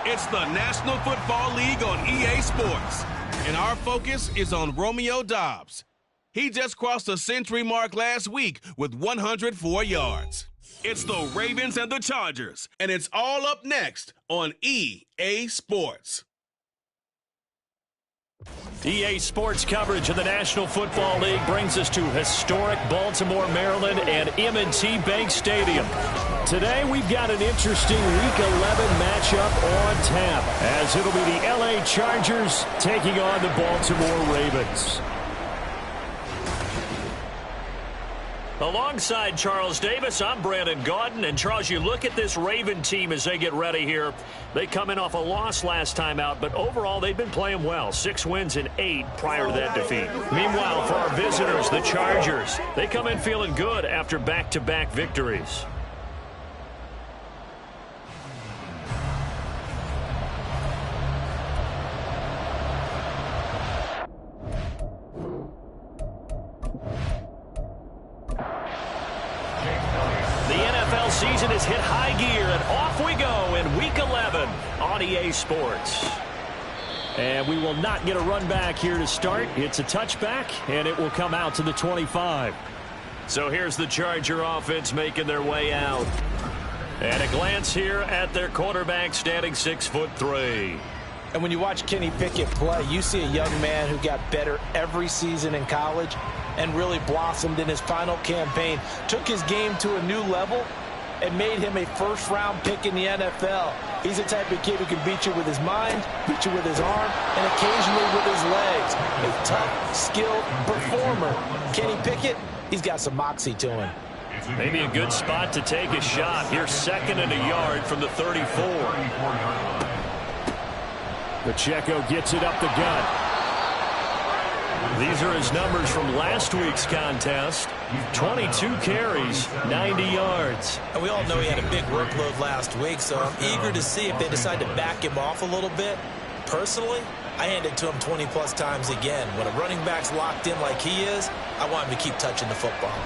It's the National Football League on EA Sports, and our focus is on Romeo Doubs. He just crossed the century mark last week with 104 yards. It's the Ravens and the Chargers, and it's all up next on EA Sports. EA Sports coverage of the National Football League brings us to historic Baltimore, Maryland, and M&T Bank Stadium. Today, we've got an interesting Week 11 matchup on tap, as it'll be the LA Chargers taking on the Baltimore Ravens. Alongside Charles Davis, I'm Brandon Gaudin. And Charles, you look at this Raven team as they get ready here. They come in off a loss last time out, but overall they've been playing well. 6 wins and 8 prior to that defeat. Meanwhile, for our visitors, the Chargers, they come in feeling good after back-to-back victories. Season has hit high gear, and off we go in Week 11 on EA Sports. And we will not get a run back here to start. It's a touchback, and it will come out to the 25. So here's the Charger offense making their way out. And a glance here at their quarterback, standing 6'3". And when you watch Kenny Pickett play, you see a young man who got better every season in college and really blossomed in his final campaign. Took his game to a new level and made him a first-round pick in the NFL. He's the type of kid who can beat you with his mind, beat you with his arm, and occasionally with his legs. A tough, skilled performer. Kenny Pickett, he's got some moxie to him. Maybe a good spot to take a shot. Here's 2nd and a yard from the 34. Pacheco gets it up the gut. These are his numbers from last week's contest. 22 carries, 90 yards. And we all know he had a big workload last week, so I'm eager to see if they decide to back him off a little bit. Personally, I hand it to him 20-plus times again. When a running back's locked in like he is, I want him to keep touching the football.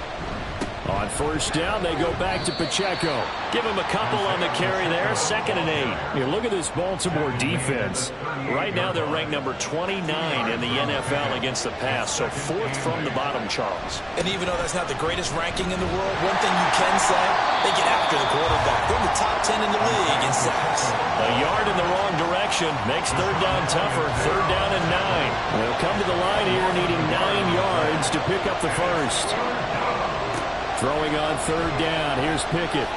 On 1st down, they go back to Pacheco. Give him a couple on the carry there, 2nd and 8. Here, look at this Baltimore defense. Right now, they're ranked number 29 in the NFL against the pass, so 4th from the bottom, Charles. And even though that's not the greatest ranking in the world, one thing you can say, they get after the quarterback. They're in the top 10 in the league in sacks. A yard in the wrong direction makes 3rd down tougher, 3rd down and 9. They'll come to the line here needing 9 yards to pick up the first. Throwing on 3rd down. Here's Pickett.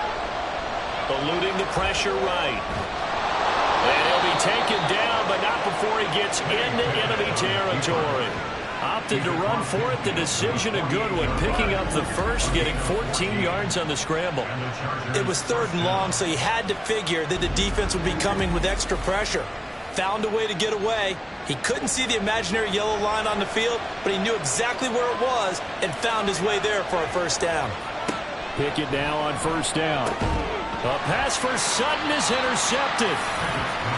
Eluding the pressure right. And he'll be taken down, but not before he gets into enemy territory. Opted to run for it. The decision a good one. Picking up the first, getting 14 yards on the scramble. It was 3rd and long, so he had to figure that the defense would be coming with extra pressure. Found a way to get away. He couldn't see the imaginary yellow line on the field, but he knew exactly where it was and found his way there for a 1st down. Pickett now on 1st down. A pass for Sutton is intercepted.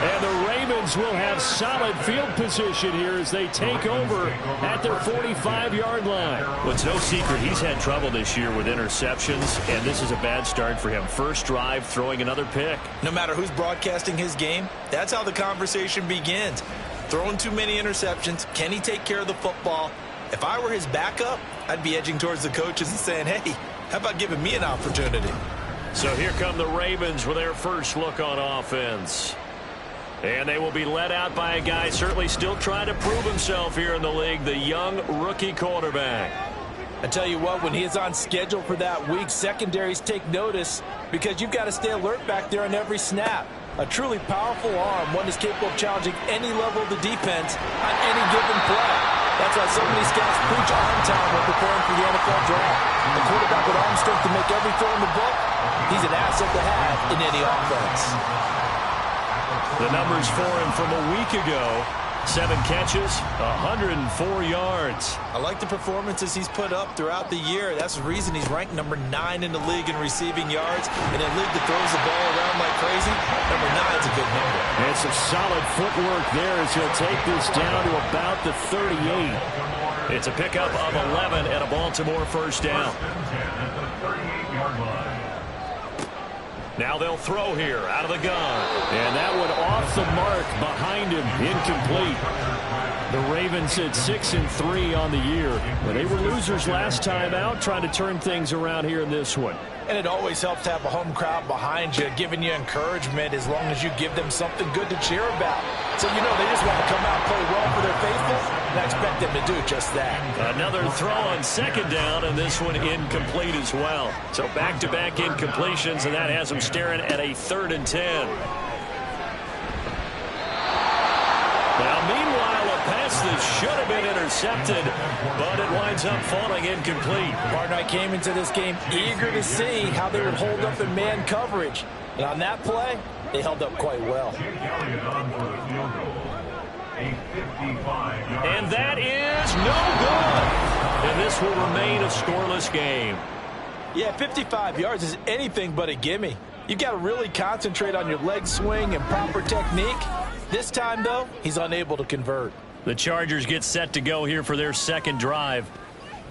And the Ravens will have solid field position here as they take over at their 45-yard line. Well, it's no secret he's had trouble this year with interceptions, and this is a bad start for him. First drive, throwing another pick. No matter who's broadcasting his game, that's how the conversation begins. Throwing too many interceptions. Can he take care of the football? If I were his backup, I'd be edging towards the coaches and saying, hey, how about giving me an opportunity? So here come the Ravens with their first look on offense. And they will be led out by a guy certainly still trying to prove himself here in the league, the young rookie quarterback. I tell you what, when he is on schedule for that week, secondaries take notice because you've got to stay alert back there on every snap. A truly powerful arm, one is capable of challenging any level of the defense on any given play. That's why so many scouts preach arm time when preparing for the NFL draft. A quarterback with arm strength to make every throw in the book, he's an asset to have in any offense. The numbers for him from a week ago, 7 catches, 104 yards. I like the performances he's put up throughout the year. That's the reason he's ranked number 9 in the league in receiving yards. In a league that throws the ball around like crazy, number 9's a good number. And some solid footwork there as he'll take this down to about the 38. It's a pickup of 11 and a Baltimore first down. Now they'll throw here out of the gun. And that one off the mark behind him. Incomplete. The Ravens at 6-3 on the year. But they were losers last time out, trying to turn things around here in this one. And it always helps to have a home crowd behind you, giving you encouragement as long as you give them something good to cheer about. So, you know, they just want to come out and play well for their faithful, and I expect them to do just that. Another throw on second down, and this one incomplete as well. So back-to-back incompletions, and that has them staring at a 3rd and 10. Now, meanwhile, a pass that should have been intercepted, but it winds up falling incomplete. Partner, I came into this game eager to see how they would hold up in man coverage. And on that play, they held up quite well. And that is no good. And this will remain a scoreless game. Yeah, 55 yards is anything but a gimme. You've got to really concentrate on your leg swing and proper technique. This time, though, he's unable to convert. The Chargers get set to go here for their second drive.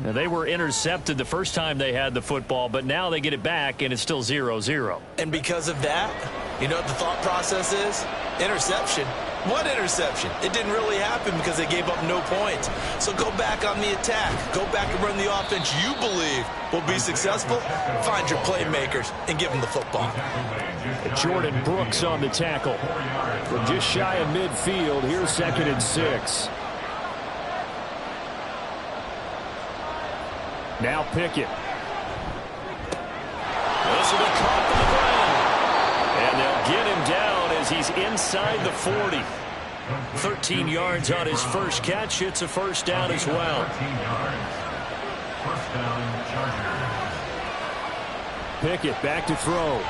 Now, they were intercepted the first time they had the football, but now they get it back, and it's still 0-0. And because of that, you know what the thought process is? Interception. What interception? It didn't really happen because they gave up no points. So go back on the attack. Go back and run the offense you believe will be successful. Find your playmakers and give them the football. Jordan Brooks on the tackle. From just shy of midfield, here's 2nd and 6. Now Pickett. This will be caught from the ground. And they'll get him down as he's inside the 40. 13 yards on his first catch. It's a first down as well. Pickett back to throw.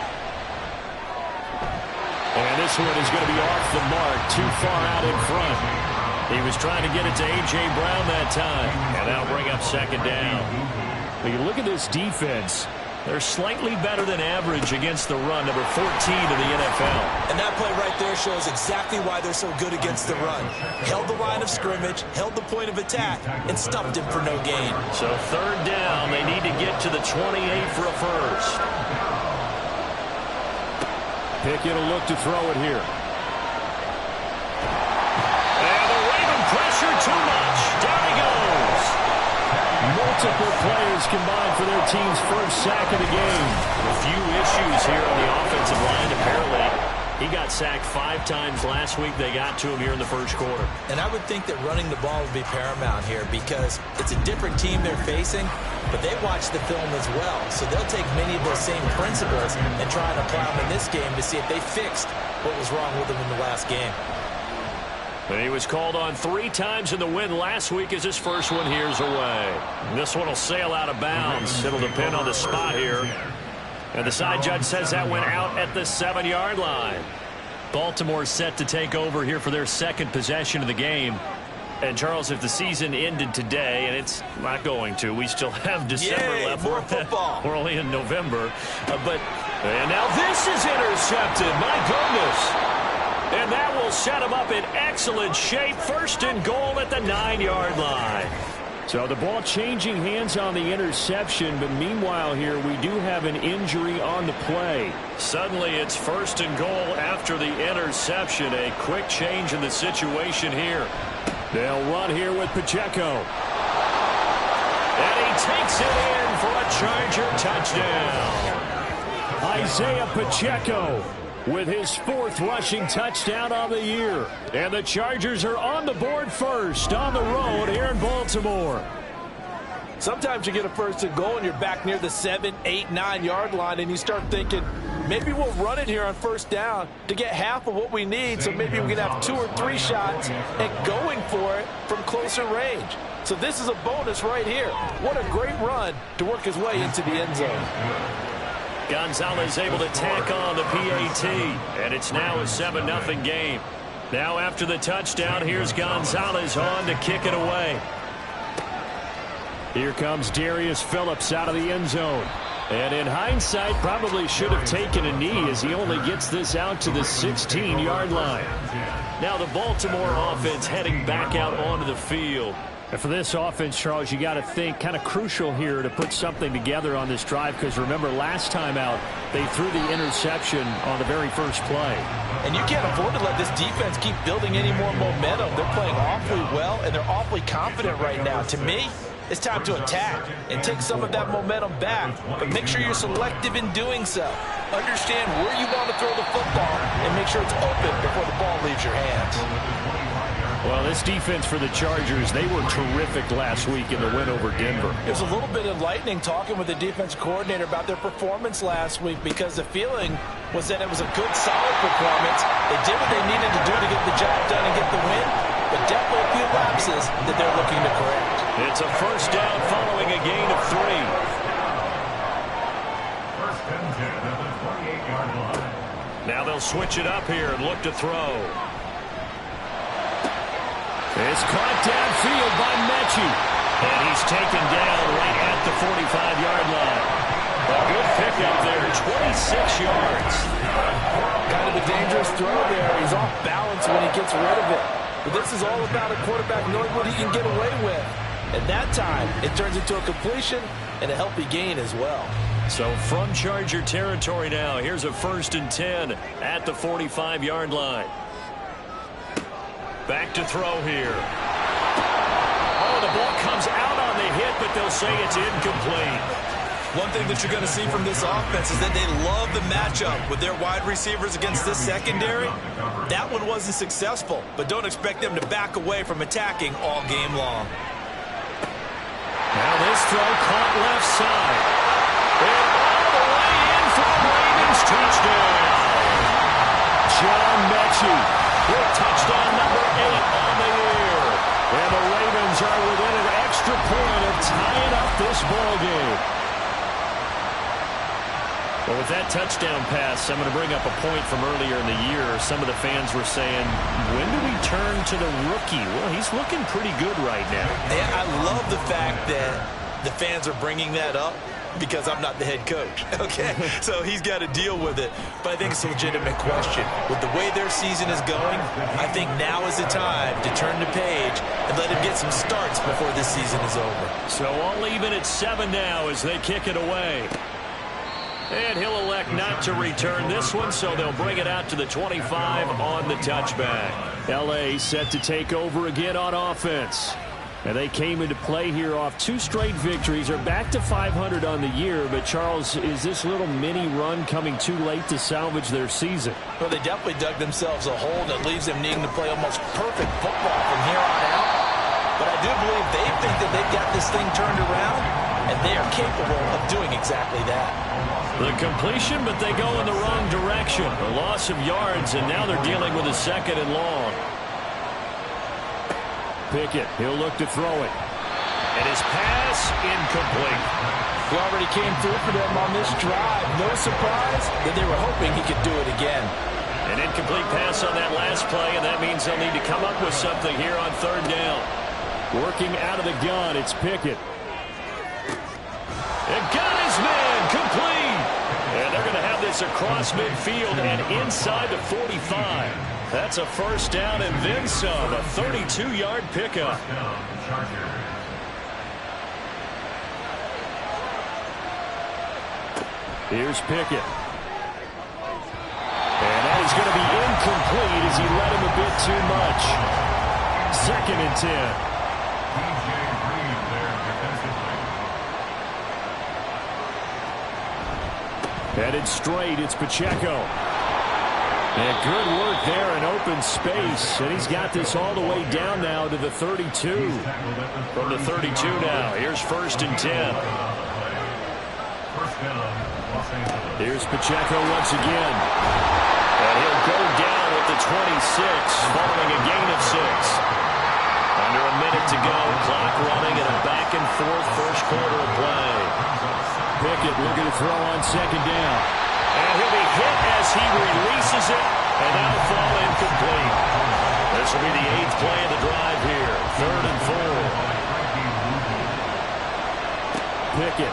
And this one is going to be off the mark, too far out in front. He was trying to get it to A.J. Brown that time. And that'll bring up second down. When you look at this defense, they're slightly better than average against the run, number 14 in the NFL. And that play right there shows exactly why they're so good against the run. Held the line of scrimmage, held the point of attack, and stuffed him for no gain. So 3rd down, they need to get to the 28 for a first. Pickett will look to throw it here. And the Raven pressure too much. Down he goes. Multiple players combined for their team's first sack of the game. A few issues here on the offensive line, apparently. He got sacked 5 times last week. They got to him here in the first quarter. And I would think that running the ball would be paramount here because it's a different team they're facing, but they watch the film as well. So they'll take many of those same principles and try and apply them in this game to see if they fixed what was wrong with them in the last game. And he was called on 3 times in the win last week as his first one here's away. This one will sail out of bounds. It'll depend on the spot here. And the side judge says that went out at the 7-yard line. Baltimore set to take over here for their second possession of the game. And, Charles, if the season ended today, and it's not going to, we still have December left. More football. We're only in November. And now this is intercepted. My goodness. And that will set him up in excellent shape. 1st and goal at the 9-yard line. So the ball changing hands on the interception, but meanwhile here we do have an injury on the play. Suddenly it's 1st and goal after the interception. A quick change in the situation here. They'll run here with Pacheco. And he takes it in for a Charger touchdown. Isaiah Pacheco with his 4th rushing touchdown on the year. And the Chargers are on the board first on the road here in Baltimore. Sometimes you get a 1st and goal and you're back near the 7, 8, 9-yard line and you start thinking, maybe we'll run it here on 1st down to get half of what we need so maybe we can have 2 or 3 shots at going for it from closer range. So this is a bonus right here. What a great run to work his way into the end zone. Gonzalez able to tack on the PAT, and it's now a 7-0 game. Now after the touchdown, here's Gonzalez on to kick it away. Here comes Darius Phillips out of the end zone. And in hindsight, probably should have taken a knee as he only gets this out to the 16-yard line. Now the Baltimore offense heading back out onto the field. And for this offense, Charles, you got to think kind of crucial here to put something together on this drive, because remember last time out they threw the interception on the very first play. And you can't afford to let this defense keep building any more momentum. They're playing awfully well, and they're awfully confident right now. To me, it's time to attack and take some of that momentum back, but make sure you're selective in doing so. Understand where you want to throw the football and make sure it's open before the ball leaves your hands. Well, this defense for the Chargers, they were terrific last week in the win over Denver. It was a little bit enlightening talking with the defense coordinator about their performance last week, because the feeling was that it was a good, solid performance. They did what they needed to do to get the job done and get the win, but definitely a few lapses that they're looking to correct. It's a first down following a gain of 3. First and 10 at the 28-yard line. Now they'll switch it up here and look to throw. It's caught downfield by Mechie. And he's taken down right at the 45-yard line. A good pickup there, 26 yards. Kind of a dangerous throw there. He's off balance when he gets rid of it. But this is all about a quarterback knowing what he can get away with. At that time, it turns into a completion and a healthy gain as well. So from Charger territory now, here's a first and 10 at the 45-yard line. Back to throw here. Oh, the ball comes out on the hit, but they'll say it's incomplete. One thing that you're going to see from this offense is that they love the matchup with their wide receivers against this secondary. That one wasn't successful, but don't expect them to back away from attacking all game long. Now this throw caught left side. And all the way in for a Ravens touchdown. John Mechie with touchdown number 8 on the year. And the Ravens are within an extra point of tying up this ball game. Well, with that touchdown pass, I'm going to bring up a point from earlier in the year. Some of the fans were saying, when do we turn to the rookie? Well, he's looking pretty good right now. Yeah, I love the fact that the fans are bringing that up, because I'm not the head coach, okay? So he's got to deal with it. But I think it's a legitimate question. With the way their season is going, I think now is the time to turn the page and let him get some starts before this season is over. So all even at 7 now as they kick it away. And he'll elect not to return this one, so they'll bring it out to the 25 on the touchback. L.A. set to take over again on offense. And they came into play here off 2 straight victories. They're back to 500 on the year. But, Charles, is this little mini run coming too late to salvage their season? Well, they definitely dug themselves a hole that leaves them needing to play almost perfect football from here on out. But I do believe they think that they've got this thing turned around, and they are capable of doing exactly that. The completion, but they go in the wrong direction. A loss of yards, and now they're dealing with a 2nd and long. Pickett, he'll look to throw it. And his pass, incomplete. He already came through for them on this drive. No surprise that they were hoping he could do it again. An incomplete pass on that last play, and that means they'll need to come up with something here on 3rd down. Working out of the gun, it's Pickett. And got his man, complete. And they're going to have this across midfield and inside the 45. That's a first down and then some, a 32-yard pickup. Here's Pickett. And that is going to be incomplete as he led him a bit too much. 2nd and 10. Headed straight, it's Pacheco. And good work there in open space. And he's got this all the way down now to the 32. From the 32 now, here's 1st and 10. Here's Pacheco once again. And he'll go down at the 26, following a gain of 6. Under a minute to go, clock running, and a back-and-forth first quarter of play. Pickett looking to throw on 2nd down. And he'll be hit as he releases it, and that'll fall incomplete. This will be the 8th play of the drive here. 3rd and 4. Pickett.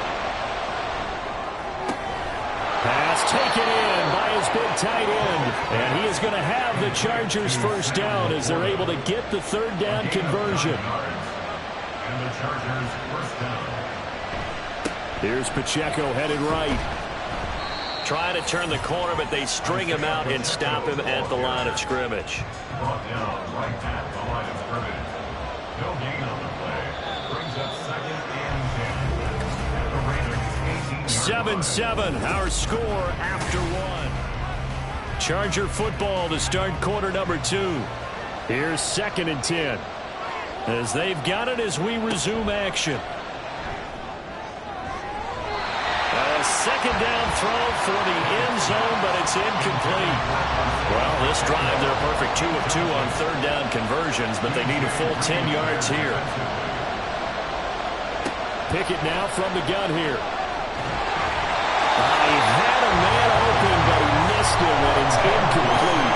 Pass taken in by his big tight end. And he is going to have the Chargers first down as they're able to get the 3rd down conversion. And the Chargers first down. Here's Pacheco headed right. Trying to turn the corner, but they string him out and stop him at the line of scrimmage. Brought down right at the line of scrimmage. No gain on the play. Brings up 2nd and 10. 7-7, our score after 1. Charger football to start quarter number 2. Here's 2nd and 10. As they've got it as we resume action. A 2nd down throw for the end zone, but it's incomplete. Well, this drive, they're a perfect 2 of 2 on 3rd down conversions, but they need a full 10 yards here. Pickett now from the gun here. He had a man open, but he missed him, and it's incomplete.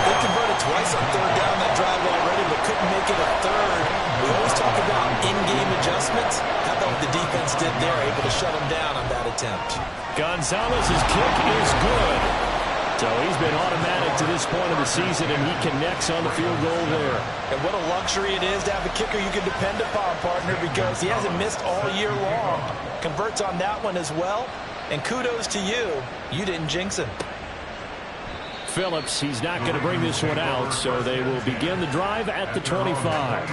They converted twice on 3rd down that drive already, but couldn't make it a 3rd. We always talk about in-game adjustments. How about what the defense did there, able to shut them down on that attempt. Gonzalez's kick is good. So he's been automatic to this point of the season, and he connects on the field goal there. And what a luxury it is to have a kicker you can depend upon, partner, because he hasn't missed all year long. Converts on that one as well. And kudos to you. You didn't jinx him. Phillips, he's not going to bring this one out, so they will begin the drive at the 25.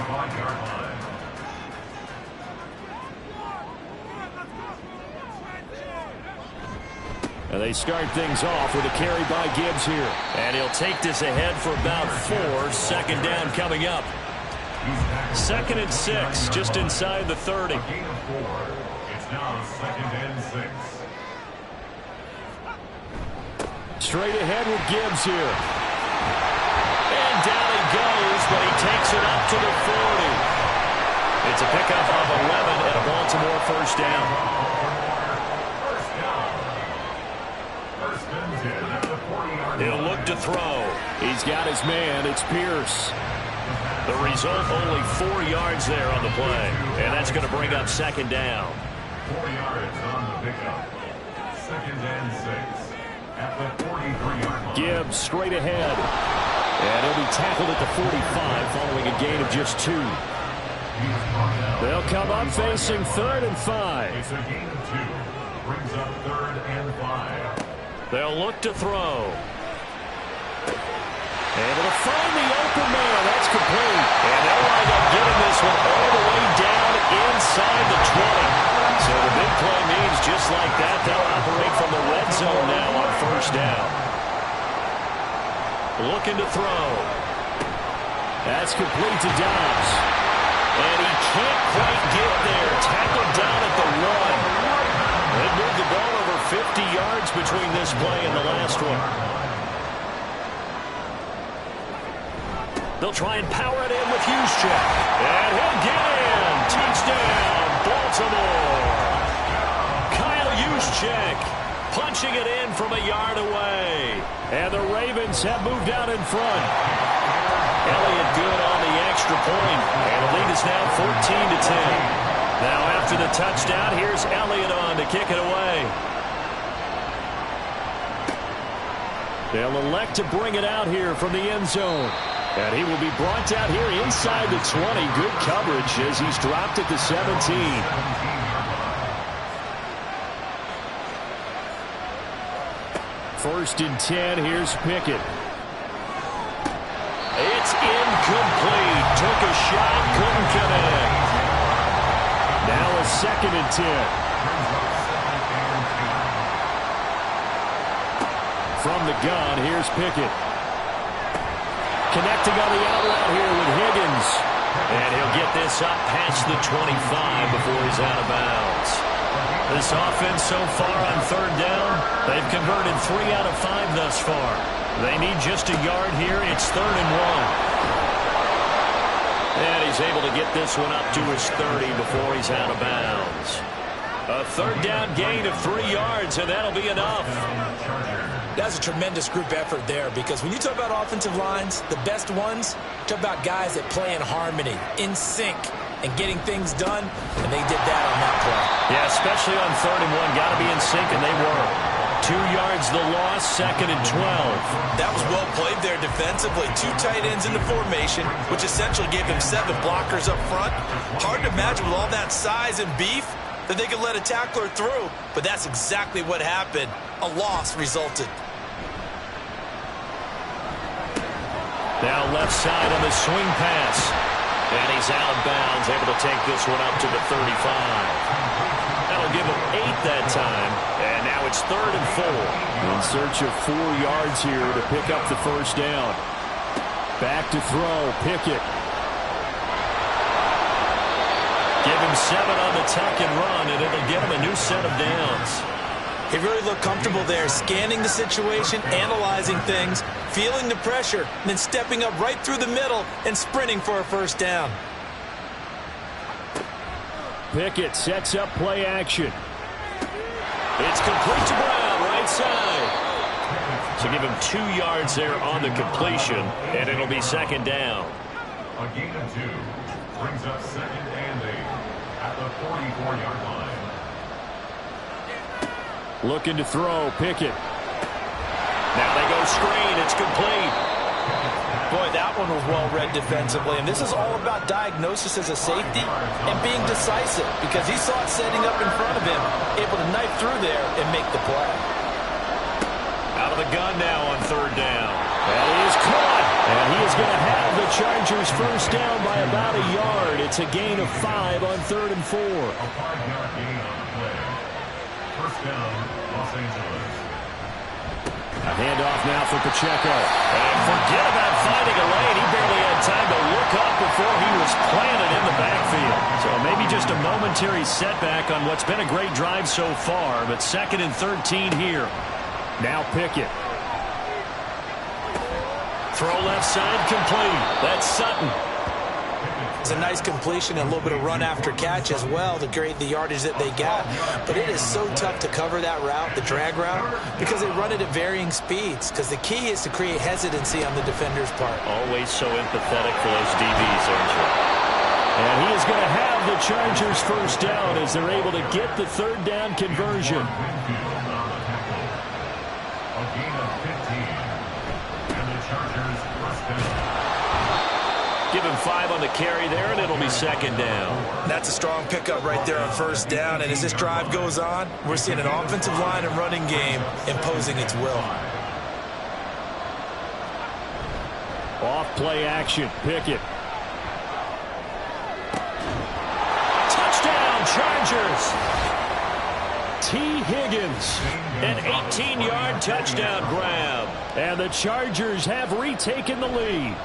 And they start things off with a carry by Gibbs here. And he'll take this ahead for about 4. 2nd down coming up. 2nd and 6, just inside the 30. It's now 2nd and 6. Straight ahead with Gibbs here. And down he goes, but he takes it up to the 40. It's a pickup of 11 and a Baltimore first down. He'll look to throw. He's got his man. It's Pierce. The result, only 4 yards there on the play. And that's going to bring up 2nd down. 4 yards on the pickup. 2nd and 6. At the 43-yard line. Gibbs straight ahead. And he'll be tackled at the 45 following a gain of just 2. They'll come up facing 3rd and 5. It's a gain of 2. Brings up 3rd and 5. They'll look to throw. Able to find the open man. That's complete. And they'll wind up getting this one all the way down inside the 20. So the big play means just like that, they'll operate from the red zone now on first down. Looking to throw. That's complete to Dobbs. And he can't quite get there. Tackled down at the 1. They moved the ball over 50 yards between this play and the last one. They'll try and power it in with Juszczyk. And he'll get in. Touchdown, Baltimore. Kyle Juszczyk punching it in from a yard away. And the Ravens have moved out in front. Elliott good on the extra point. And the lead is now 14-10. Now after the touchdown, here's Elliott on to kick it away. They'll elect to bring it out here from the end zone. And he will be brought down here inside the 20. Good coverage as he's dropped at the 17. First and 10, here's Pickett. It's incomplete. Took a shot, couldn't connect. Now a 2nd and 10. From the gun, here's Pickett. Connecting on the outlet here with Higgins. And he'll get this up past the 25 before he's out of bounds. This offense so far on 3rd down, they've converted 3 out of 5 thus far. They need just a yard here. It's 3rd and 1. And he's able to get this one up to his 30 before he's out of bounds. A 3rd down gain of 3 yards, and that'll be enough. That's a tremendous group effort there, because when you talk about offensive lines, the best ones, talk about guys that play in harmony, in sync, and getting things done, and they did that on that play. Yeah, especially on 3rd and 1. Got to be in sync, and they were. 2 yards the loss, 2nd and 12. That was well played there defensively. 2 tight ends in the formation, which essentially gave him 7 blockers up front. Hard to imagine with all that size and beef that they could let a tackler through, but that's exactly what happened. A loss resulted. Now left side on the swing pass. And he's out of bounds, able to take this one up to the 35. That'll give him 8 that time. And now it's 3rd and 4. In search of 4 yards here to pick up the first down. Back to throw, Pickett. Give him 7 on the tuck and run, and it'll give him a new set of downs. He really looked comfortable there, scanning the situation, analyzing things, feeling the pressure, and then stepping up right through the middle and sprinting for a first down. Pickett sets up play action. It's complete to Brown, right side. So give him 2 yards there on the completion, and it'll be 2nd down. A gain of 2 brings up 2nd and 8 at the 44-yard line. Looking to throw, Pickett. Now they go screen, it's complete. Boy, that one was well read defensively, and this is all about diagnosis as a safety and being decisive, because he saw it setting up in front of him, able to knife through there and make the play. Out of the gun now on 3rd down. And he is caught. And he is going to have the Chargers first down by about a yard. It's a gain of 5 on 3rd and 4. A 5-yard gain on the play. First down, Los Angeles. A handoff now for Pacheco. And forget about finding a lane. He barely had time to look up before he was planted in the backfield. So maybe just a momentary setback on what's been a great drive so far. But 2nd and 13 here. Now Pickett. Throw left side complete. That's Sutton. It's a nice completion and a little bit of run after catch as well to create the yardage that they got. But it is so tough to cover that route, the drag route, because they run it at varying speeds. Because the key is to create hesitancy on the defender's part. Always so empathetic for those DBs, aren't you? And he is going to have the Chargers first down as they're able to get the 3rd down conversion. A gain of 15. And the Chargers first down. Give him 5 on the carry there, and it'll be 2nd down. That's a strong pickup right there on first down, and as this drive goes on, we're seeing an offensive line and running game imposing its will. Off play action, Pickett. Touchdown, Chargers! T. Higgins, an 18-yard touchdown grab. And the Chargers have retaken the lead.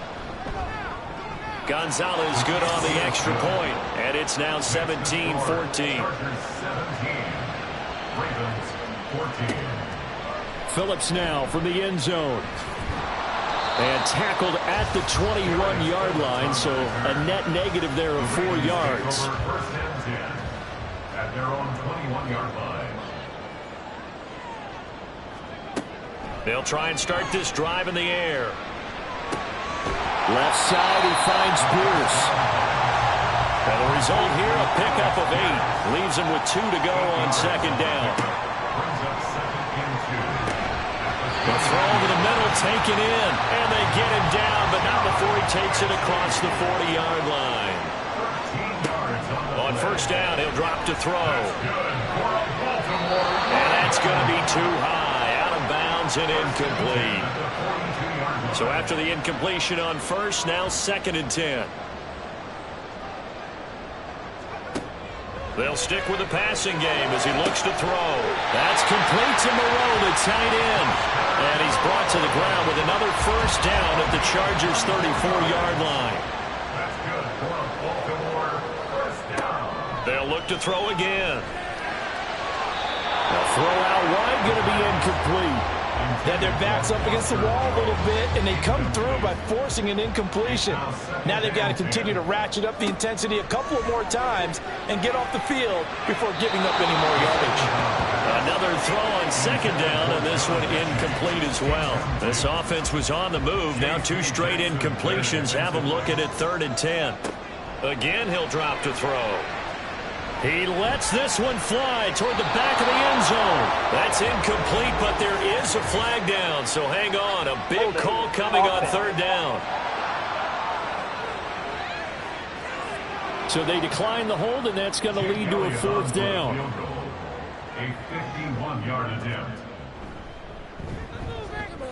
Gonzalez good on the extra point, and it's now 17-14. Chargers 17. Ravens 14. Phillips now from the end zone. And tackled at the 21-yard line, so a net negative there of 4 yards. First and 10 at their own 21-yard line. They'll try and start this drive in the air. Left side, he finds Pierce. And the result here, a pickup of 8. Leaves him with 2 to go on 2nd down. Brings up 2nd and 2. The throw over the middle, taken in. And they get him down, but not before he takes it across the 40-yard line. 13 yards On first down, he'll drop to throw. And that's going to be too high. Out of bounds and incomplete. So after the incompletion on first, now 2nd and 10. They'll stick with the passing game as he looks to throw. That's complete to Moreau, the tight end. And he's brought to the ground with another first down at the Chargers' 34-yard line. That's good for a Baltimore first down. They'll look to throw again. The throw out wide going to be incomplete. Yeah, their back's up against the wall a little bit, and they come through by forcing an incompletion. Now they've got to continue to ratchet up the intensity a couple of more times and get off the field before giving up any more yardage. Another throw on second down, and this one incomplete as well. This offense was on the move. Now 2 straight incompletions have them looking at 3rd and 10. Again, he'll drop to throw. He lets this one fly toward the back of the end zone. That's incomplete, but there is a flag down, so hang on. A big call coming on 3rd down. So they decline the hold, and that's going to lead to a 4th down. A 51-yard attempt.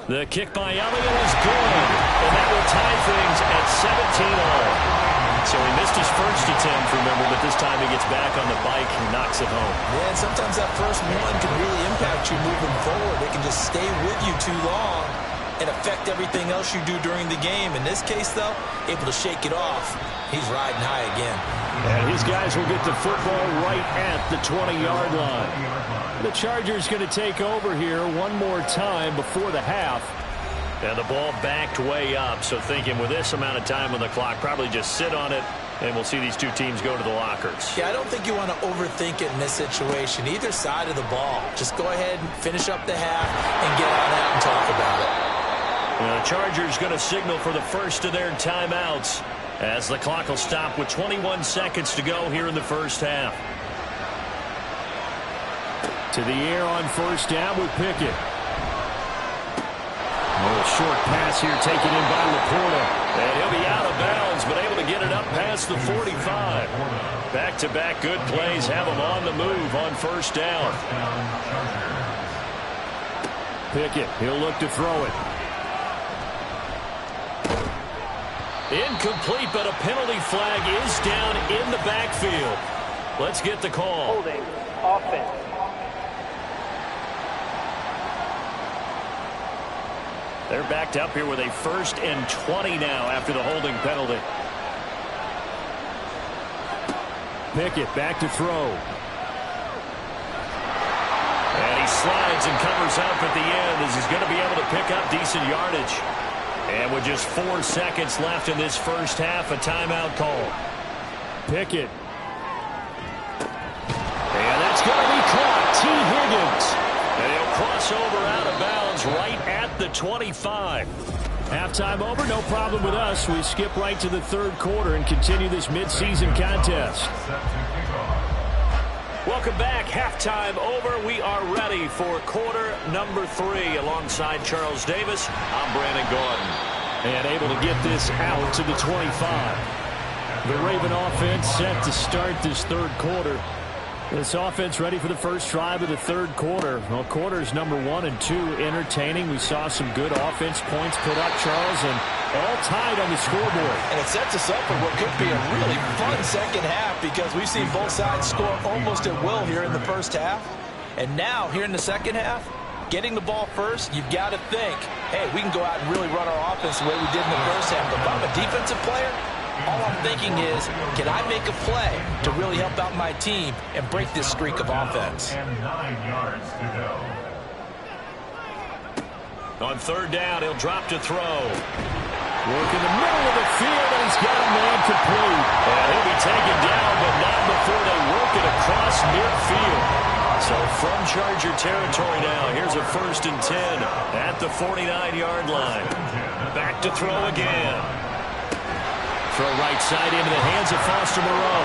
The kick by Elliott is good, and that will tie things at 17-all. So he missed his first attempt, remember, but this time he gets back on the bike and knocks it home. Yeah, and sometimes that first one can really impact you moving forward. It can just stay with you too long and affect everything else you do during the game. In this case, though, able to shake it off. He's riding high again. And his guys will get the football right at the 20-yard line. The Chargers going to take over here one more time before the half. And the ball backed way up, so thinking with this amount of time on the clock, probably just sit on it, and we'll see these 2 teams go to the lockers. Yeah, I don't think you want to overthink it in this situation. Either side of the ball. Just go ahead and finish up the half and get on out and talk about it. The Chargers going to signal for the first of their timeouts as the clock will stop with 21 seconds to go here in the first half. To the air on 1st down with Pickett. A short pass here taken in by Laporta. And he'll be out of bounds, but able to get it up past the 45. Back-to-back good plays have him on the move on 1st down. Pickett, he'll look to throw it. Incomplete, but a penalty flag is down in the backfield. Let's get the call. Holding, offense. They're backed up here with a 1st and 20 now after the holding penalty. Pickett back to throw. And he slides and covers up at the end as he's going to be able to pick up decent yardage. And with just 4 seconds left in this first half, a timeout call. Pickett. And that's going to be caught. T. Higgins. And he'll cross over out of bounds right at the 25. Halftime over, no problem with us. We skip right to the 3rd quarter and continue this midseason contest. Welcome back. Halftime over. We are ready for quarter number 3. Alongside Charles Davis, I'm Brandon Gordon. And able to get this out to the 25. The Raven offense set to start this 3rd quarter. This offense ready for the first drive of the 3rd quarter. Well, quarters number 1 and 2 entertaining. We saw some good offense points put up, Charles, and all tied on the scoreboard. And it sets us up for what could be a really fun second half because we've seen both sides score almost at will here in the first half. And now, here in the second half, getting the ball first, you've got to think, hey, we can go out and really run our offense the way we did in the first half. But if I'm a defensive player, all I'm thinking is, can I make a play to really help out my team and break this streak of offense? And 9 yards to go. On 3rd down, he'll drop to throw. Work in the middle of the field, and he's got a man complete. And he'll be taken down, but not before they work it across midfield. So from Charger territory now, here's a 1st and 10 at the 49-yard line. Back to throw again. Throw right side into the hands of Foster Moreau.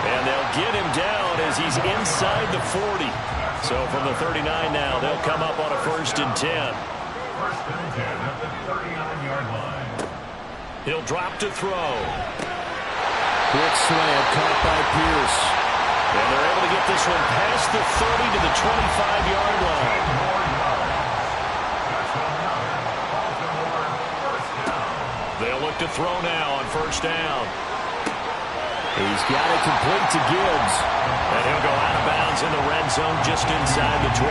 And they'll get him down as he's inside the 40. So from the 39 now, they'll come up on a 1st and 10. 1st and 10 at the 39-yard line. He'll drop to throw. Quick slant caught by Pierce. And they're able to get this one past the 30 to the 25-yard line. They'll look to throw now on 1st down. He's got it complete to Gibbs. And he'll go out of bounds in the red zone just inside the 20.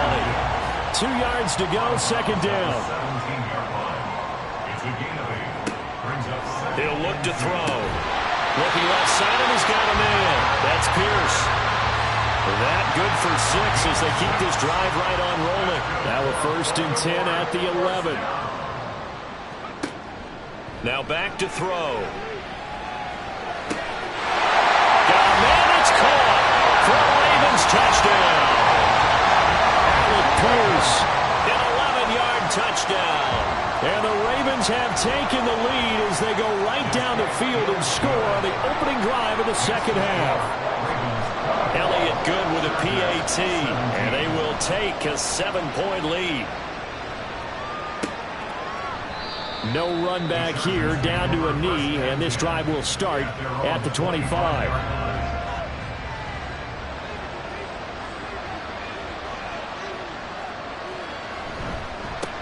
2 yards to go, 2nd down. 17-yard line. It's a gain of 8. Brings up 7. He'll look to throw. Looking left side, and he's got a man. That's Pierce. That good for 6 as they keep this drive right on rolling. Now a 1st and 10 at the 11. Now back to throw. Got a man, it's caught for a Ravens touchdown. Alec Pierce, an 11-yard touchdown. And the Ravens have taken the lead as they go right down the field and score on the opening drive of the second half. Elliott good with a PAT, and they will take a 7-point lead. No run back here, down to a knee, and this drive will start at the 25.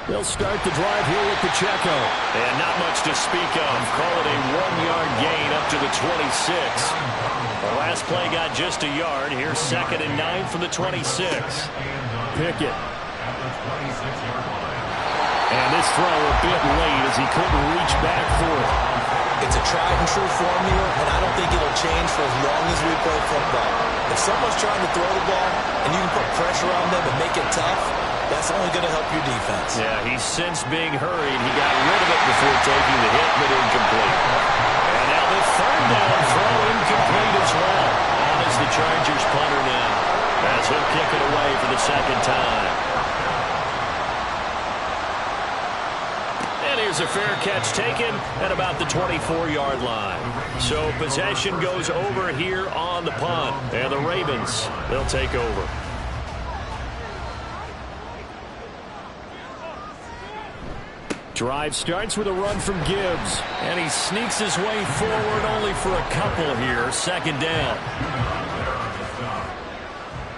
They'll start the drive here with Pacheco. And not much to speak of. Call it a 1-yard gain up to the 26. The last play got just a yard. Here's 2nd and 9 from the 26. Pickett. And this throw a bit late as he couldn't reach back for it. It's a tried and true formula, and I don't think it'll change for as long as we play football. If someone's trying to throw the ball and you can put pressure on them and make it tough, that's only going to help your defense. Yeah, he's sensed being hurried. He got rid of it before taking the hit, but incomplete. And now the 3rd down throw incomplete as well. And as the Chargers punter now, as he'll kick it away for the 2nd time. And here's a fair catch taken at about the 24-yard line. So possession goes over here on the punt. And the Ravens, they'll take over. Drive starts with a run from Gibbs. And he sneaks his way forward only for a couple here. 2nd down.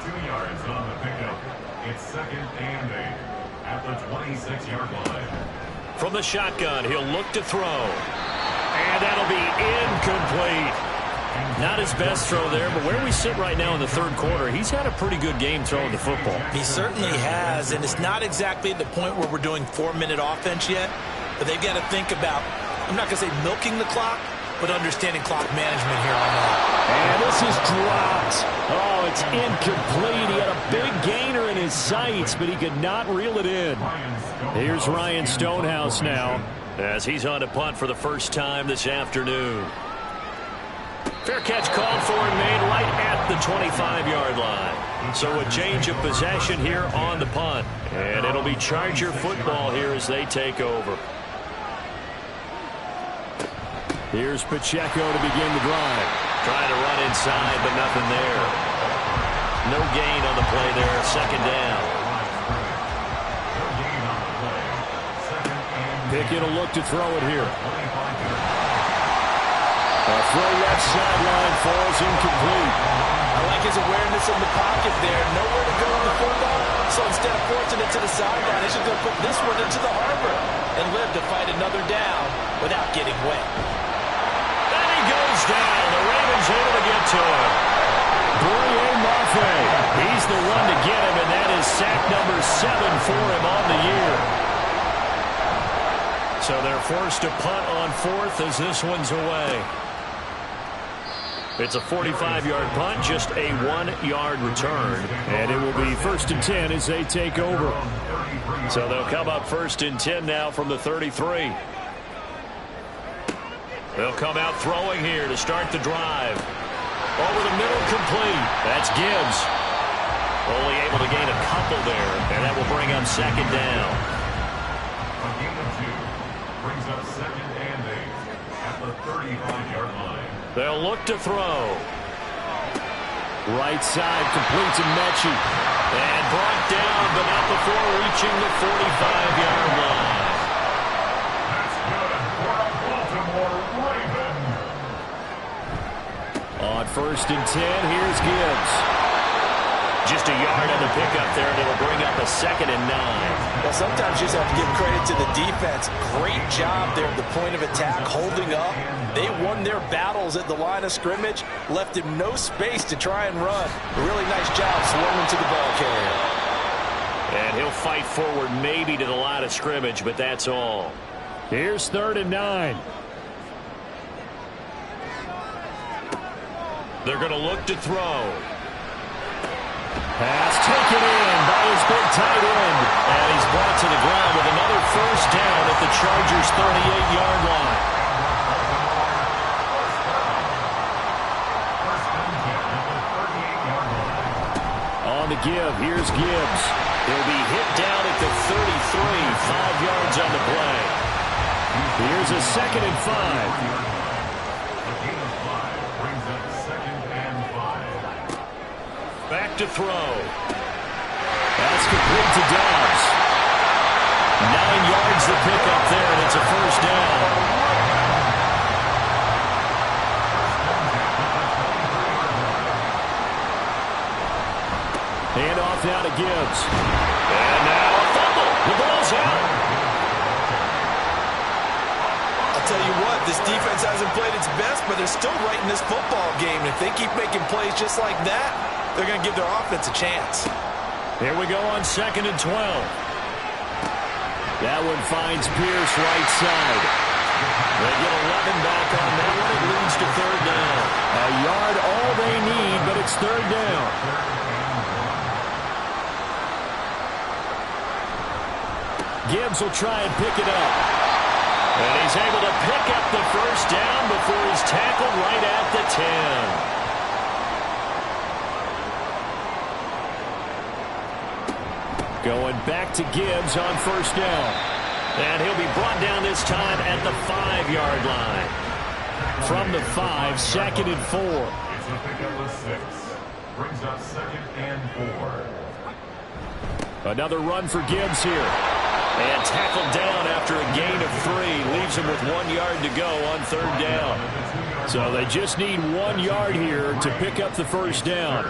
2 yards on the pickup. It's 2nd and 8 at the 26-yard line. From the shotgun, he'll look to throw. And that'll be incomplete. Not his best throw there, but where we sit right now in the 3rd quarter, he's had a pretty good game throwing the football. He certainly has, and it's not exactly at the point where we're doing 4-minute offense yet, but they've got to think about, I'm not going to say milking the clock, but understanding clock management here on that. And this is dropped. Oh, it's incomplete. He had a big gainer in his sights, but he could not reel it in. Here's Ryan Stonehouse now, as he's on a punt for the first time this afternoon. Fair catch called for and made right at the 25-yard line. So a change of possession here on the punt. And it'll be Charger football here as they take over. Here's Pacheco to begin the drive. Trying to run inside, but nothing there. No gain on the play there. 2nd down. Pickett will look to throw it here. A throw left sideline falls incomplete. I like his awareness in the pocket there. Nowhere to go in the football. So instead of forcing it to the sideline, he's just going to put this one into the harbor and live to fight another down without getting wet. And he goes down. The Ravens able to get to him. Boye Mafe. He's the one to get him, and that is sack number 7 for him on the year. So they're forced to punt on 4th as this one's away. It's a 45-yard punt, just a 1-yard return. And it will be 1st and 10 as they take over. So they'll come up 1st and 10 now from the 33. They'll come out throwing here to start the drive. Over the middle, complete. That's Gibbs. Only able to gain a couple there, and that will bring up 2nd down. A gain of 2 brings up 2nd and 8 at the 35-yard line. They'll look to throw. Right side completes to Mechie. And brought down, but not before reaching the 45-yard line. That's good for a Baltimore Raven. On 1st and 10, here's Gibbs. Just a yard on the pickup there, and it'll bring up a 2nd and 9. Well, sometimes you just have to give credit to the defense. Great job there at the point of attack, holding up. They won their battles at the line of scrimmage, left him no space to try and run. A really nice job swarming to the ball carrier. And he'll fight forward maybe to the line of scrimmage, but that's all. Here's 3rd and 9. They're going to look to throw. Pass taken in by his big tight end. And he's brought to the ground with another first down at the Chargers' 38-yard line. On the give, here's Gibbs. He'll be hit down at the 33, 5 yards on the play. Here's a 2nd and 5. Back to throw. That's complete to Dobbs. 9 yards to pick up there, and it's a first down. Hand off now to Gibbs. And now a fumble. The ball's out. I'll tell you what, this defense hasn't played its best, but they're still right in this football game. And if they keep making plays just like that, they're going to give their offense a chance. Here we go on 2nd and 12. That one finds Pierce right side. They get 11 back on that one. It leads to 3rd down. A yard all they need, but it's 3rd down. Gibbs will try and pick it up. And he's able to pick up the first down before he's tackled right at the 10. Going back to Gibbs on 1st down. And he'll be brought down this time at the 5-yard line. From the 5, 2nd and 4. It's a pickup of 6. Brings up 2nd and 4. Another run for Gibbs here. And tackled down after a gain of 3. Leaves him with 1 yard to go on 3rd down. So they just need 1 yard here to pick up the first down.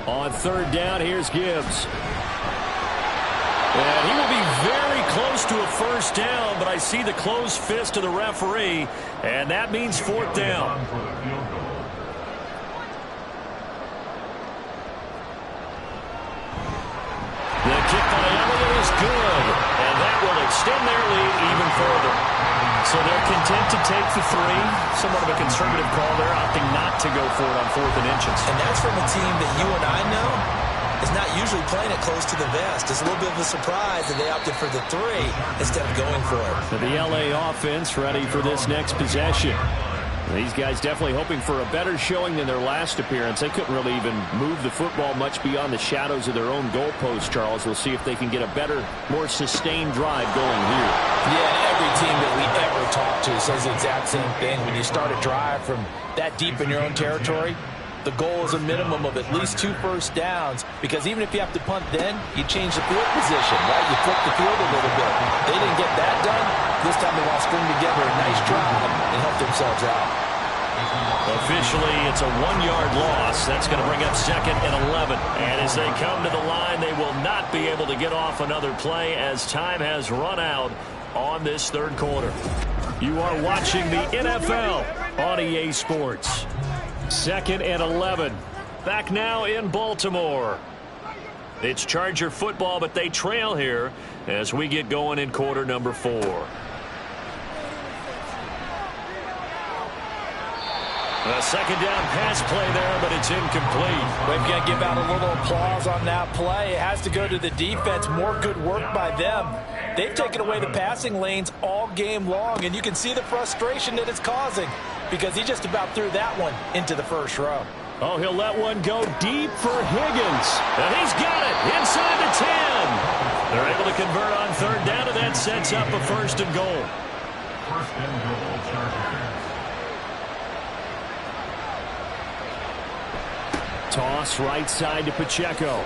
On 3rd down, here's Gibbs. And he will be very close to a first down, but I see the closed fist of the referee, and that means 4th down. The kick by Elliott is good, and that will extend their lead even further. So they're content to take the 3. Somewhat of a conservative call. They're opting not to go for it on 4th and inches. And that's from a team that you and I know is not usually playing it close to the vest. It's a little bit of a surprise that they opted for the 3 instead of going for it. So the LA offense ready for this next possession. These guys definitely hoping for a better showing than their last appearance. They couldn't really even move the football much beyond the shadows of their own goalpost, Charles. We'll see if they can get a better, more sustained drive going here. Yeah, every team that we ever talk to says the exact same thing. When you start a drive from that deep in your own territory, the goal is a minimum of at least 2 first downs, because even if you have to punt then, you change the field position, right? You flip the field a little bit. They didn't get that done. This time they want to string together a nice drive and help themselves out. Officially, it's a 1-yard loss. That's going to bring up 2nd and 11. And as they come to the line, they will not be able to get off another play as time has run out on this 3rd quarter. You are watching the NFL on EA Sports. 2nd and 11. Back now in Baltimore. It's Charger football, but they trail here as we get going in quarter number 4. A 2nd down pass play there, but it's incomplete. We've got to give out a little applause on that play. It has to go to the defense. More good work by them. They've taken away the passing lanes all game long, and you can see the frustration that it's causing because he just about threw that one into the first row. Oh, he'll let one go deep for Higgins. And he's got it inside the 10. They're able to convert on 3rd down, and that sets up a 1st and goal. 1st and goal, Chargers. Toss right side to Pacheco.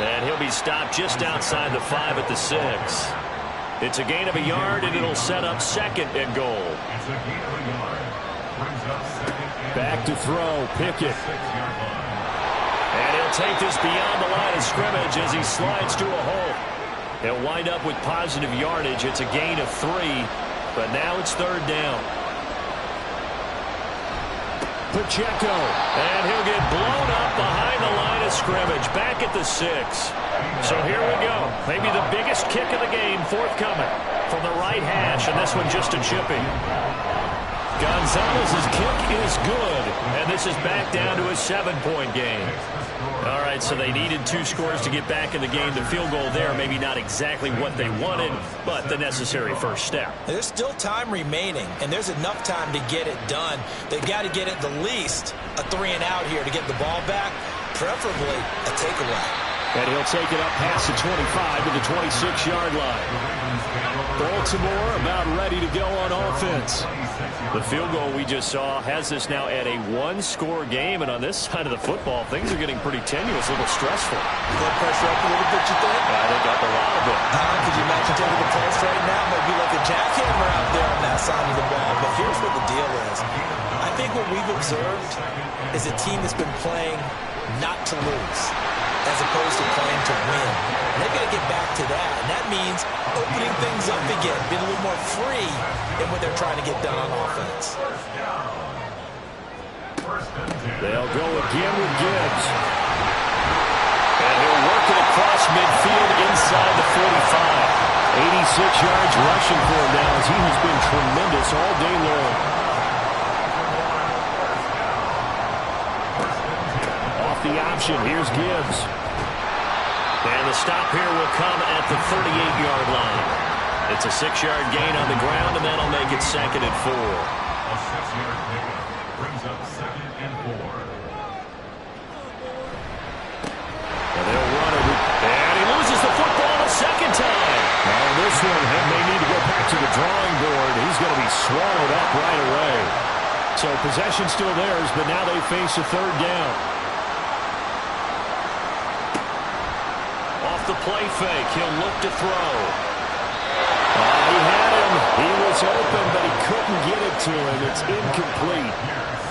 And he'll be stopped just outside the 5 at the 6. It's a gain of a yard, and it'll set up 2nd and goal. It's a gain of a yard. Brings up 2nd and back to throw, Pickett. And he'll take this beyond the line of scrimmage as he slides to a hole. He'll wind up with positive yardage. It's a gain of 3, but now it's 3rd down. Pacheco, and he'll get blown up behind the line of scrimmage, back at the 6. So here we go. Maybe the biggest kick of the game forthcoming from the right hash, and this one just a chipping. Gonzalez's kick is good, and this is back down to a 7-point game. All right, so they needed 2 scores to get back in the game. The field goal there, maybe not exactly what they wanted, but the necessary first step. There's still time remaining, and there's enough time to get it done. They've got to get at the least a 3-and-out here to get the ball back, preferably a takeaway. And he'll take it up past the 25 to the 26-yard line. Baltimore about ready to go on offense. The field goal we just saw has us now at a 1-score game, and on this side of the football, things are getting pretty tenuous, a little stressful. Blood pressure up a little bit, you think? I think up a lot of it. Could you imagine taking the pulse right now? Might be like a jackhammer out there on that side of the ball. But here's what the deal is. I think what we've observed is a team that's been playing not to lose, as opposed to playing to win. And they've got to get back to that, and that means opening things up again, being a little more free in what they're trying to get done on offense. They'll go again with Gibbs. And he'll work it across midfield inside the 45. 86 yards rushing for him now, as he has been tremendous all day long. Off the option, here's Gibbs. And the stop here will come at the 38-yard line. It's a 6-yard gain on the ground, and that'll make it 2nd and 4. A 6-yard pickup brings up 2nd and 4. And they'll run it. And he loses the football a second time. Now this one may need to go back to the drawing board. He's going to be swallowed up right away. So possession still theirs, but now they face a 3rd down. Off the play fake, he'll look to throw. He had him. He was open, but he couldn't get it to him. It's incomplete.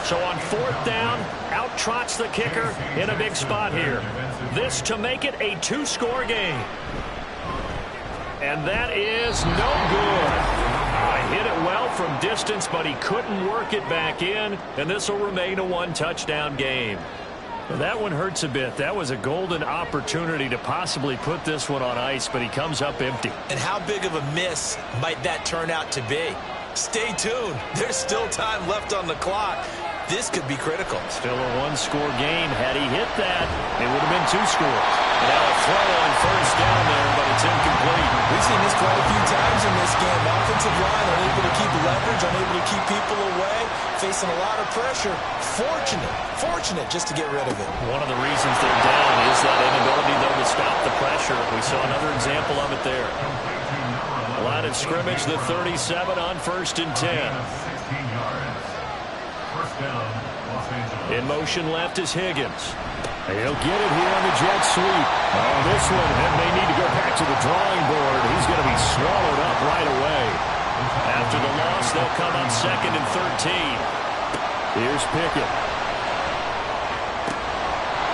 So on 4th down, out trots the kicker in a big spot here. This to make it a 2-score game. And that is no good. Hit it well from distance, but he couldn't work it back in, and this will remain a 1-touchdown game. Well, that one hurts a bit. That was a golden opportunity to possibly put this one on ice, but he comes up empty. And how big of a miss might that turn out to be? Stay tuned. There's still time left on the clock. This could be critical. Still a 1-score game. Had he hit that, it would have been 2 scores. Now a throw on 1st down there, but it's incomplete. We've seen this quite a few times in this game. Offensive line unable to keep leverage, unable to keep people away, facing a lot of pressure. Fortunate just to get rid of it. One of the reasons they're down is that inability, though, to stop the pressure. We saw another example of it there. Line of scrimmage, the 37 on 1st and 10. In motion left is Higgins. He'll get it here on the jet sweep. Oh, this one may need to go back to the drawing board. He's going to be swallowed up right away. After the loss, they'll come on 2nd and 13. Here's Pickett.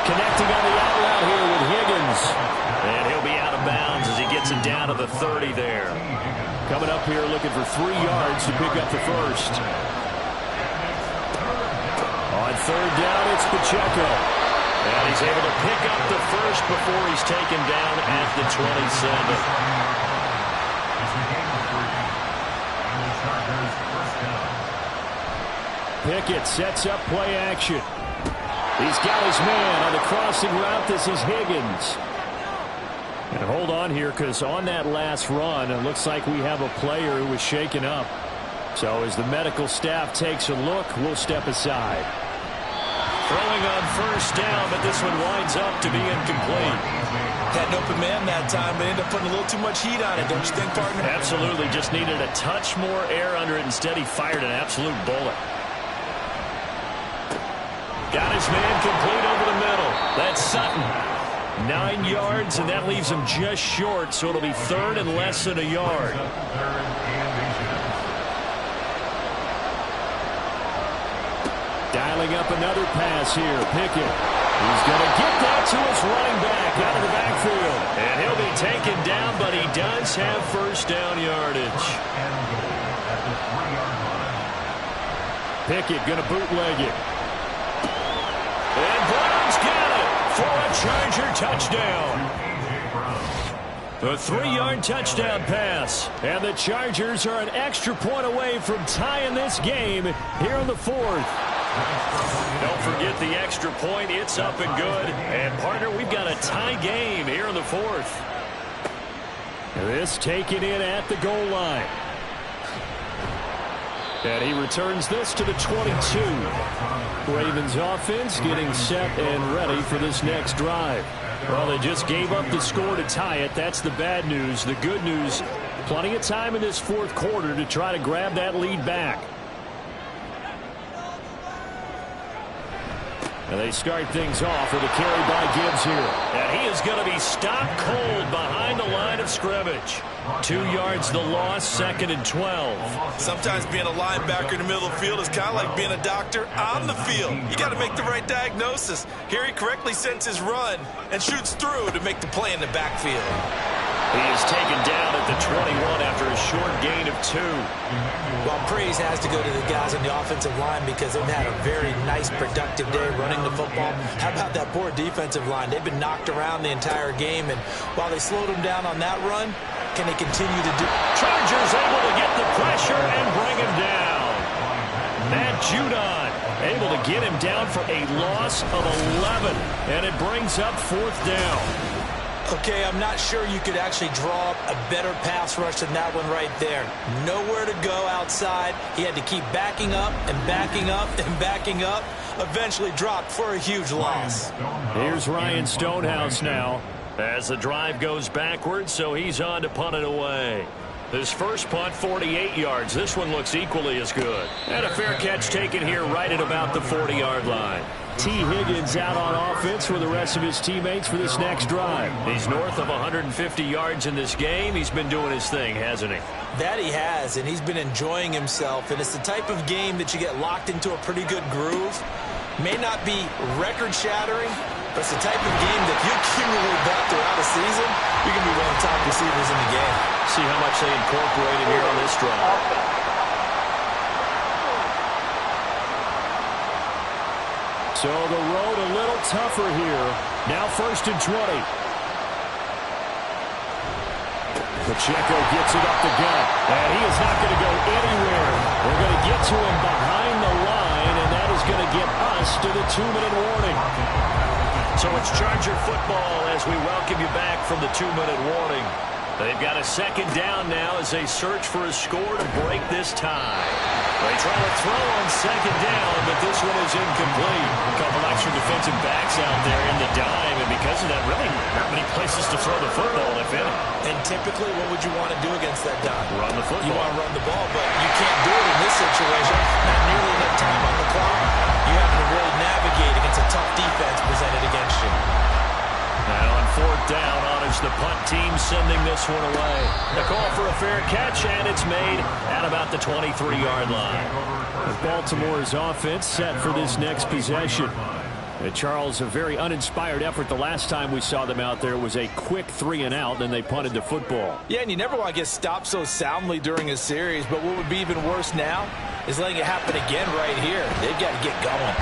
Connecting on the out route here with Higgins. And he'll be out of bounds as he gets it down to the 30 there. Coming up here looking for 3 yards to pick up the 1st. On 3rd down, it's Pacheco. And he's able to pick up the 1st before he's taken down at the 27. Pickett sets up play action. He's got his man on the crossing route. This is Higgins. And hold on here, because on that last run, it looks like we have a player who was shaken up. So as the medical staff takes a look, we'll step aside. Throwing on 1st down, but this one winds up to be incomplete. Had an open man that time, but ended up putting a little too much heat on it, don't you think, partner? Absolutely. Just needed a touch more air under it. Instead, he fired an absolute bullet. Got his man complete over the middle. That's Sutton. 9 yards, and that leaves him just short, so it'll be 3rd and less than a yard. Dialing up another pass here. Pickett. He's going to get that to his running back out of the backfield. And he'll be taken down, but he does have 1st down yardage. Pickett going to bootleg it. And Brown's got it for a Charger touchdown. A 3-yard touchdown pass. And the Chargers are an extra point away from tying this game here in the 4th. Don't forget the extra point. It's up and good. And, partner, we've got a tie game here in the 4th. This taken in at the goal line. And he returns this to the 22. Ravens offense getting set and ready for this next drive. Well, they just gave up the score to tie it. That's the bad news. The good news, plenty of time in this 4th quarter to try to grab that lead back. And they start things off with a carry by Gibbs here. And he is going to be stopped cold behind the line of scrimmage. 2 yards the loss, 2nd and 12. Sometimes being a linebacker in the middle of the field is kind of like being a doctor on the field. You got to make the right diagnosis. Here he correctly sends his run and shoots through to make the play in the backfield. He is taken down at the 21 after a short gain of 2. Well, praise has to go to the guys on the offensive line because they've had a very nice, productive day running the football. How about that poor defensive line? They've been knocked around the entire game, and while they slowed them down on that run, can they continue to do? Chargers able to get the pressure and bring him down. Matt Judon able to get him down for a loss of 11, and it brings up 4th down. Okay, I'm not sure you could actually draw up a better pass rush than that one right there. Nowhere to go outside. He had to keep backing up and backing up and backing up. Eventually dropped for a huge loss. Here's Ryan Stonehouse now as the drive goes backwards, so he's on to punt it away. His first punt, 48 yards. This one looks equally as good. And a fair catch taken here right at about the 40-yard line. T. Higgins out on offense with the rest of his teammates for this next drive. He's north of 150 yards in this game. He's been doing his thing, hasn't he? That he has, and he's been enjoying himself. And it's the type of game that you get locked into a pretty good groove. May not be record-shattering, but it's the type of game that if you accumulate that throughout a season, you can be one of the top receivers in the game. See how much they incorporated here on this drive. So the road a little tougher here. Now 1st and 20. Pacheco gets it up the gut. And he is not going to go anywhere. We're going to get to him behind the line, and that is going to get us to the 2-minute warning. So it's Charger football as we welcome you back from the 2-minute warning. They've got a 2nd down now as they search for a score to break this tie. They try to throw on 2nd down, but this one is incomplete. A couple extra defensive backs out there in the dime, and because of that, really not many places to throw the football, if any. And typically, what would you want to do against that dime? Run the football. You want to run the ball, but you can't do it in this situation. Not nearly enough time on the clock. You have to really navigate against a tough defense presented against you. And on 4th down, honors the punt team sending this one away. The call for a fair catch, and it's made at about the 23-yard line. Baltimore's offense set for this next possession. Charles, a very uninspired effort. The last time we saw them out there was a quick 3-and-out, and they punted the football. Yeah, and you never want to get stopped so soundly during a series, but what would be even worse now is letting it happen again right here. They've got to get going.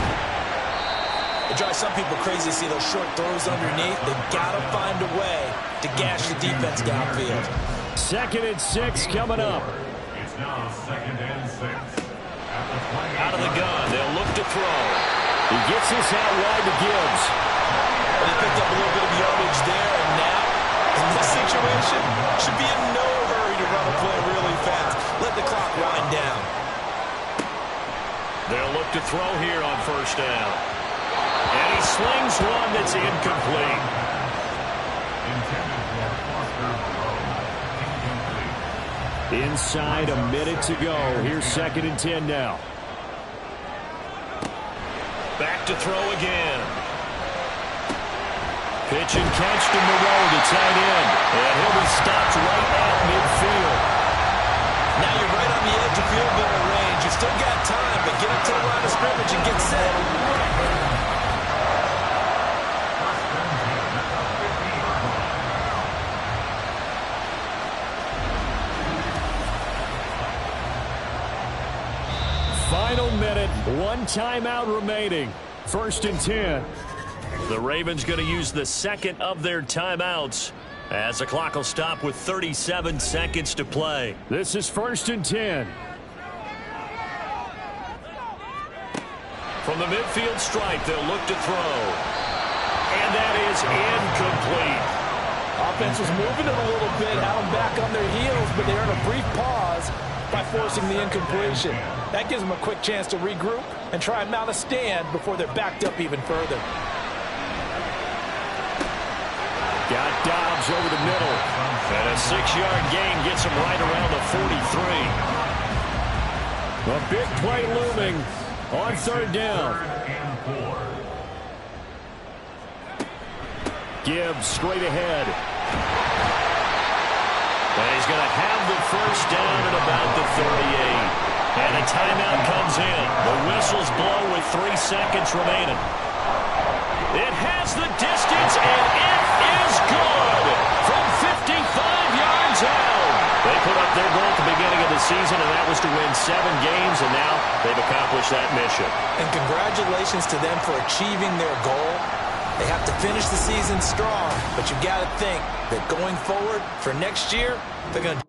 It drives some people crazy to see those short throws underneath. They've got to find a way to gash the defense downfield. 2nd and 6 coming up. It's now 2nd and 6. Out of the gun, they'll look to throw. He gets this out wide to Gibbs. And he picked up a little bit of yardage there, and now, in this situation, should be in no hurry to run a play really fast. Let the clock wind down. They'll look to throw here on 1st down. And he slings one that's incomplete. Inside a minute to go. Here's 2nd and 10 now. Back to throw again. Pitch and catch to Moreau, the tight end. And he'll be stopped right at midfield. Now you're right on the edge of field goal range. You still got time, but get up to the line of scrimmage and get set. Final minute, 1 timeout remaining. 1st and 10. The Ravens going to use the 2nd of their timeouts As the clock will stop with 37 seconds to play. This is 1st and 10. From the midfield stripe, they'll look to throw. And that is incomplete. Offense was moving it a little bit, had them back on their heels, but they earned a brief pause by forcing the incompletion. That gives them a quick chance to regroup and try and mount a stand before they're backed up even further. Got Dobbs over the middle. And a 6-yard gain gets him right around the 43. A big play looming on 3rd down. Gibbs straight ahead. And he's going to have the 1st down at about the 38. And a timeout comes in. The whistles blow with 3 seconds remaining. It has the distance, and it is good from 55 yards out. They put up their goal at the beginning of the season, and that was to win 7 games, and now they've accomplished that mission. And congratulations to them for achieving their goal. They have to finish the season strong, but you got to think that going forward for next year, they're going to